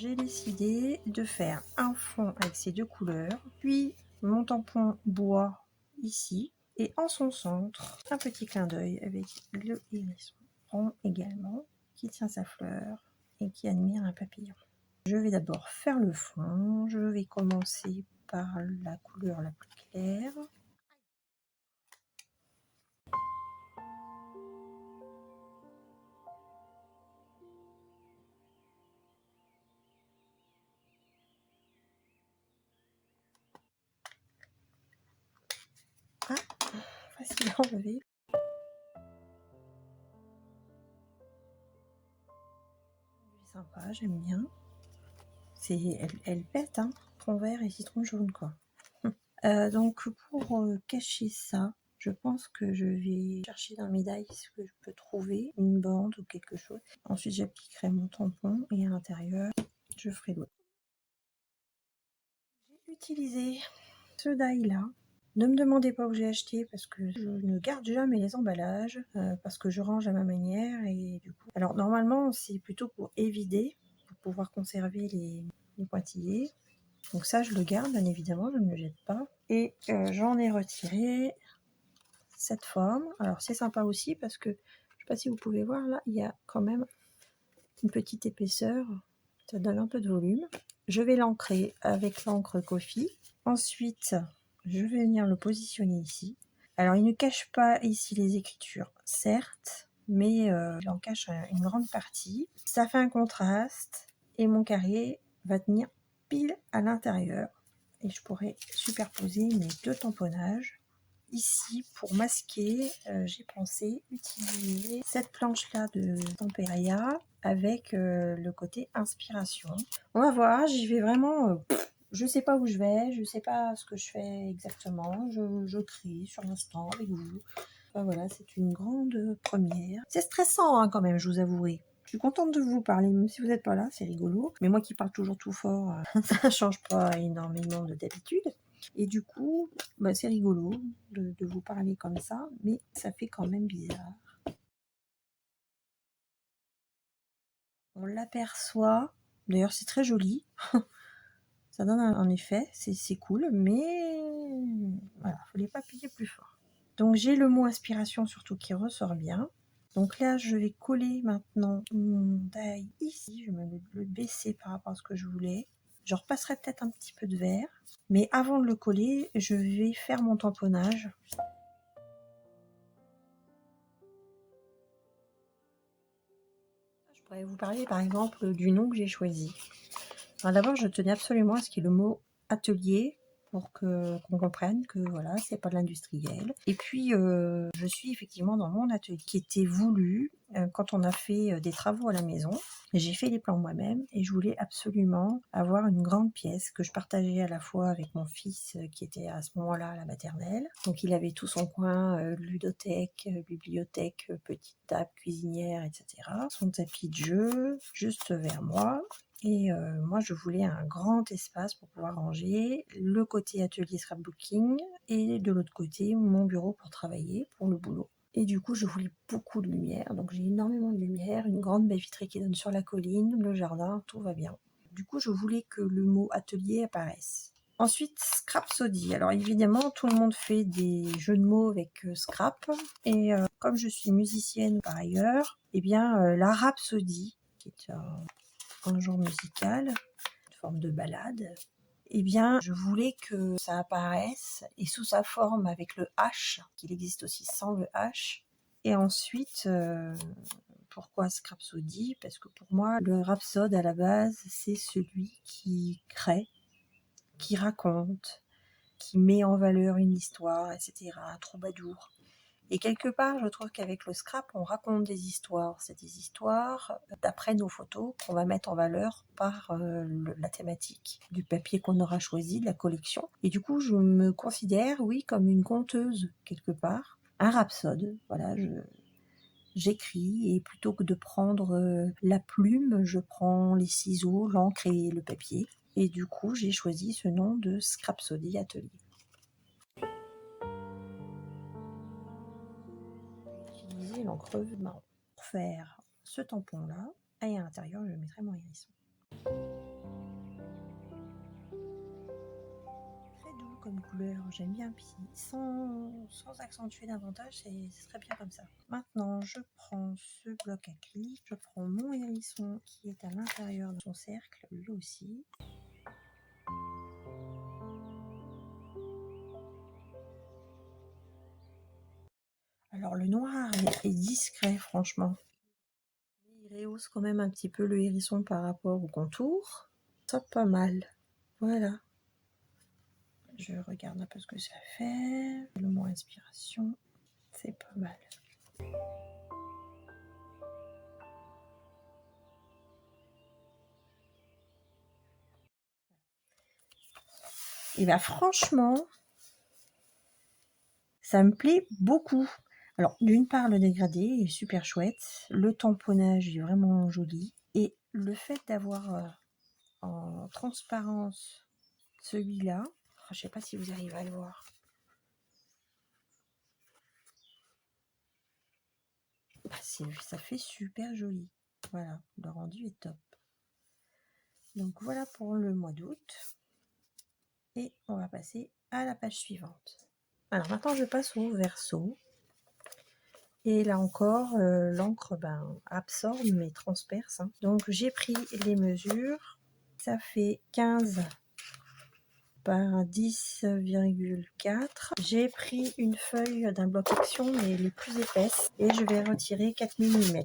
J'ai décidé de faire un fond avec ces deux couleurs, puis mon tampon bois ici, et en son centre, un petit clin d'œil avec le hérisson rond également, qui tient sa fleur et qui admire un papillon. Je vais d'abord faire le fond, je vais commencer par la couleur la plus claire. Ah, facile à enlever. Sympa, j'aime bien. Elle pète, hein, citron vert et citron jaune, quoi. Donc pour cacher ça, je pense que je vais chercher dans mes dies ce que je peux trouver, une bande ou quelque chose. Ensuite j'appliquerai mon tampon et à l'intérieur je ferai l'autre. J'ai utilisé ce die là. Ne me demandez pas où j'ai acheté parce que je ne garde jamais les emballages, parce que je range à ma manière et du coup. Alors normalement c'est plutôt pour évider, pour pouvoir conserver les pointillés. Donc ça je le garde bien évidemment, je ne le jette pas. Et j'en ai retiré cette forme. Alors c'est sympa aussi parce que je sais pas si vous pouvez voir là, il y a quand même une petite épaisseur, ça donne un peu de volume. Je vais l'ancrer avec l'encre Coffee. Ensuite je vais venir le positionner ici. Alors il ne cache pas ici les écritures, certes, mais il en cache une grande partie. Ça fait un contraste et mon carré va tenir pile à l'intérieur. Et je pourrais superposer mes deux tamponnages. Ici, pour masquer, j'ai pensé utiliser cette planche-là de Temperia avec le côté inspiration. On va voir, j'y vais vraiment... je sais pas où je vais, je sais pas ce que je fais exactement. Je crée sur l'instant avec vous. Enfin, voilà, c'est une grande première. C'est stressant hein, quand même, je vous avouerai. Je suis contente de vous parler, même si vous n'êtes pas là, c'est rigolo. Mais moi qui parle toujours tout fort, ça ne change pas énormément de d'habitude. Et du coup, bah, c'est rigolo de vous parler comme ça, mais ça fait quand même bizarre. On l'aperçoit, d'ailleurs c'est très joli, ça donne un effet, c'est cool, mais voilà, il ne fallait pas appuyer plus fort. Donc j'ai le mot inspiration surtout qui ressort bien. Donc là, je vais coller maintenant mon die ici. Je vais le baisser par rapport à ce que je voulais. Je repasserai peut-être un petit peu de vert. Mais avant de le coller, je vais faire mon tamponnage. Je pourrais vous parler par exemple du nom que j'ai choisi. D'abord, je tenais absolument à ce qu'il y ait le mot atelier pour qu'on comprenne que voilà, c'est pas de l'industriel. Et puis, je suis effectivement dans mon atelier qui était voulu quand on a fait des travaux à la maison. J'ai fait les plans moi-même et je voulais absolument avoir une grande pièce que je partageais à la fois avec mon fils qui était à ce moment-là à la maternelle. Donc il avait tout son coin, ludothèque, bibliothèque, petite table, cuisinière, etc. Son tapis de jeu, juste vers moi. Et moi, je voulais un grand espace pour pouvoir ranger, le côté atelier scrapbooking et de l'autre côté, mon bureau pour travailler, pour le boulot. Et du coup, je voulais beaucoup de lumière, donc j'ai énormément de lumière, une grande baie vitrée qui donne sur la colline, le jardin, tout va bien. Du coup, je voulais que le mot atelier apparaisse. Ensuite, Scrapsody. Alors évidemment, tout le monde fait des jeux de mots avec scrap. Et comme je suis musicienne par ailleurs, eh bien la rhapsodie, qui est un genre musical, une forme de ballade, eh bien, je voulais que ça apparaisse et sous sa forme avec le H, qu'il existe aussi sans le H. Et ensuite, pourquoi Scrapsody? Parce que pour moi, le rhapsode à la base, c'est celui qui crée, qui raconte, qui met en valeur une histoire, etc., un troubadour. Et quelque part, je trouve qu'avec le scrap, on raconte des histoires. C'est des histoires d'après nos photos qu'on va mettre en valeur par la thématique du papier qu'on aura choisi, de la collection. Et du coup, je me considère, oui, comme une conteuse, quelque part. Un rhapsode, voilà, j'écris et plutôt que de prendre la plume, je prends les ciseaux, l'encre et le papier. Et du coup, j'ai choisi ce nom de Scrapsody Atelier. L'encre marron pour faire ce tampon là et à l'intérieur je mettrai mon hérisson. Très doux comme couleur, j'aime bien, puis sans accentuer davantage, ce serait bien comme ça. Maintenant, je prends ce bloc acrylique, je prends mon hérisson qui est à l'intérieur de son cercle, lui aussi. Alors le noir est discret franchement. Il rehausse quand même un petit peu le hérisson par rapport au contour. Ça pas mal. Voilà. Je regarde un peu ce que ça fait. Le mot inspiration, c'est pas mal. Et bien franchement, ça me plaît beaucoup. Alors d'une part le dégradé est super chouette, le tamponnage est vraiment joli et le fait d'avoir en transparence celui-là, je sais pas si vous arrivez à le voir. Ça fait super joli. Voilà, le rendu est top. Donc voilà pour le mois d'août. Et on va passer à la page suivante. Alors maintenant je passe au verso. Et là encore, l'encre absorbe mais transperce. Hein. Donc j'ai pris les mesures. Ça fait 15 par 10,4. J'ai pris une feuille d'un bloc action mais les plus épaisses. Et je vais retirer 4 mm.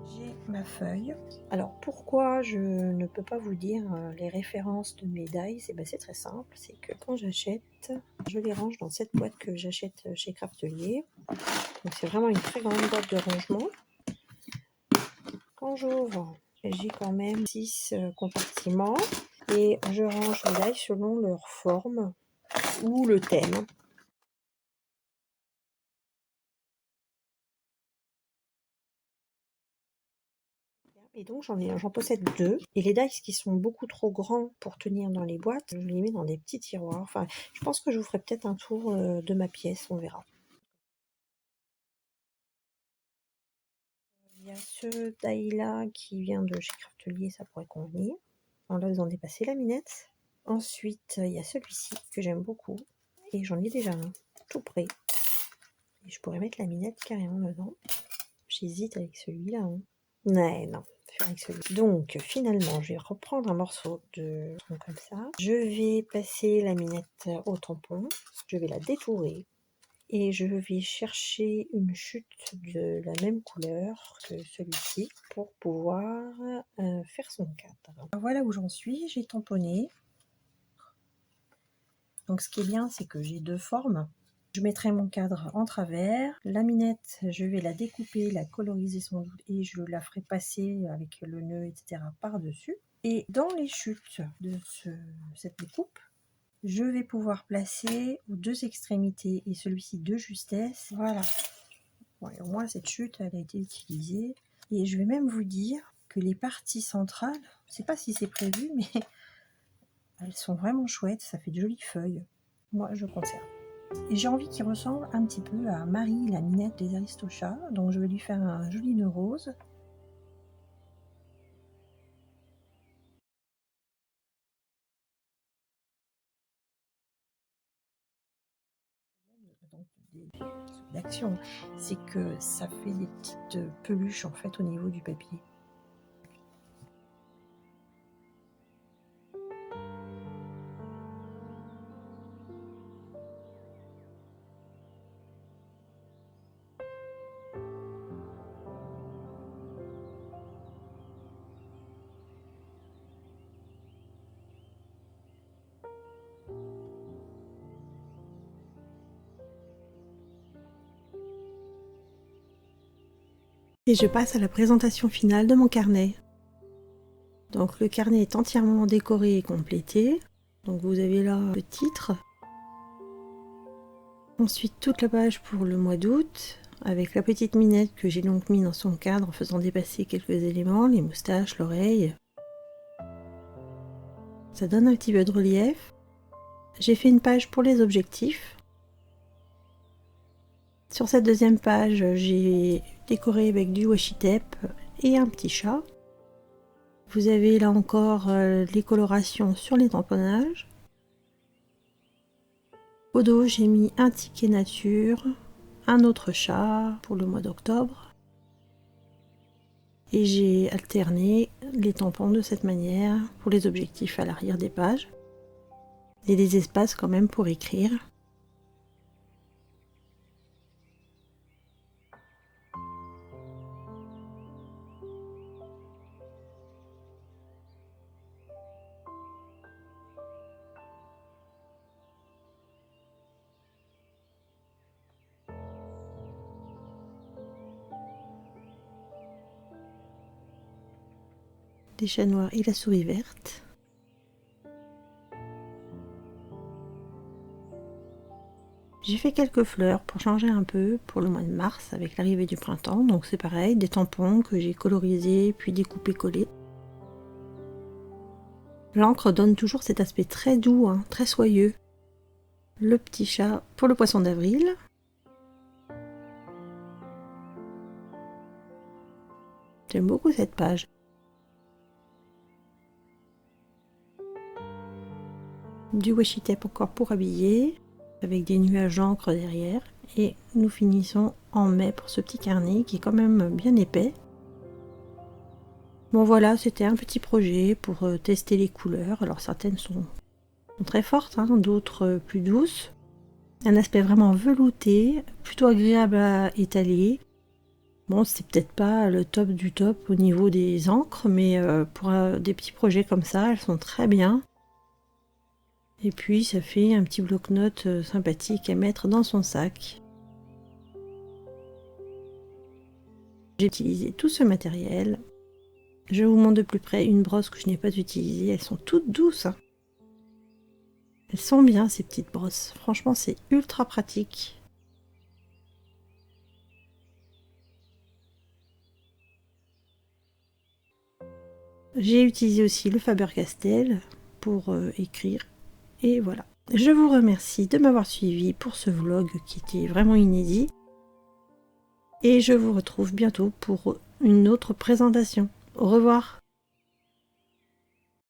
J'ai ma feuille. Alors pourquoi je ne peux pas vous dire les références de mes dies? C'est très simple, c'est que quand j'achète, je les range dans cette boîte que j'achète chez Craftelier. Donc c'est vraiment une très grande boîte de rangement. Quand j'ouvre, j'ai quand même 6 compartiments et je range les dies selon leur forme ou le thème. Et donc j'en possède 2. Et les dies qui sont beaucoup trop grands pour tenir dans les boîtes, je les mets dans des petits tiroirs. Enfin, je pense que je vous ferai peut-être un tour de ma pièce, on verra. Il y a ce die là qui vient de chez Craftelier, ça pourrait convenir. Alors là, vous en dépassez la minette. Ensuite, il y a celui-ci que j'aime beaucoup. Et j'en ai déjà un, tout prêt. Et je pourrais mettre la minette carrément dedans. J'hésite avec celui-là. Hein. Ouais, non. Avec celui. Donc finalement je vais reprendre un morceau de comme ça, je vais passer la minette au tampon, je vais la détourer et je vais chercher une chute de la même couleur que celui-ci pour pouvoir faire son cadre. Alors, voilà où j'en suis, j'ai tamponné. Donc ce qui est bien, c'est que j'ai 2 formes. Je mettrai mon cadre en travers. La minette, je vais la découper, la coloriser sans doute et je la ferai passer avec le nœud, etc. par-dessus. Et dans les chutes de cette découpe, je vais pouvoir placer aux 2 extrémités et celui-ci de justesse. Voilà. Bon, au moins cette chute, elle a été utilisée. Et je vais même vous dire que les parties centrales, je ne sais pas si c'est prévu, mais elles sont vraiment chouettes. Ça fait de jolies feuilles. Moi, je conserve. Et j'ai envie qu'il ressemble un petit peu à Marie, la minette des Aristochats. Donc je vais lui faire un joli nœud rose. D'action, c'est que ça fait des petites peluches en fait au niveau du papier. Et je passe à la présentation finale de mon carnet. Donc le carnet est entièrement décoré et complété. Donc vous avez là le titre. Ensuite toute la page pour le mois d'août, avec la petite minette que j'ai donc mis dans son cadre en faisant dépasser quelques éléments, les moustaches, l'oreille. Ça donne un petit peu de relief. J'ai fait une page pour les objectifs. Sur cette deuxième page, j'ai décoré avec du washi tape et un petit chat. Vous avez là encore les colorations sur les tamponnages. Au dos, j'ai mis un ticket nature, un autre chat pour le mois d'octobre. Et j'ai alterné les tampons de cette manière pour les objectifs à l'arrière des pages. Et des espaces quand même pour écrire. Des chats noirs et la souris verte. J'ai fait quelques fleurs pour changer un peu pour le mois de mars avec l'arrivée du printemps. Donc c'est pareil, des tampons que j'ai colorisés puis découpés-collés. L'encre donne toujours cet aspect très doux, hein, très soyeux. Le petit chat pour le poisson d'avril. J'aime beaucoup cette page. Du washi tape encore pour habiller, avec des nuages d'encre derrière. Et nous finissons en mai pour ce petit carnet qui est quand même bien épais. Bon voilà, c'était un petit projet pour tester les couleurs. Alors certaines sont très fortes, hein, d'autres plus douces. Un aspect vraiment velouté, plutôt agréable à étaler. Bon, c'est peut-être pas le top du top au niveau des encres, mais pour des petits projets comme ça, elles sont très bien. Et puis ça fait un petit bloc-notes sympathique à mettre dans son sac. J'ai utilisé tout ce matériel. Je vous montre de plus près une brosse que je n'ai pas utilisée. Elles sont toutes douces. Hein. Elles sont bien ces petites brosses. Franchement, c'est ultra pratique. J'ai utilisé aussi le Faber-Castell pour écrire. Et voilà. Je vous remercie de m'avoir suivi pour ce vlog qui était vraiment inédit. Et je vous retrouve bientôt pour une autre présentation. Au revoir.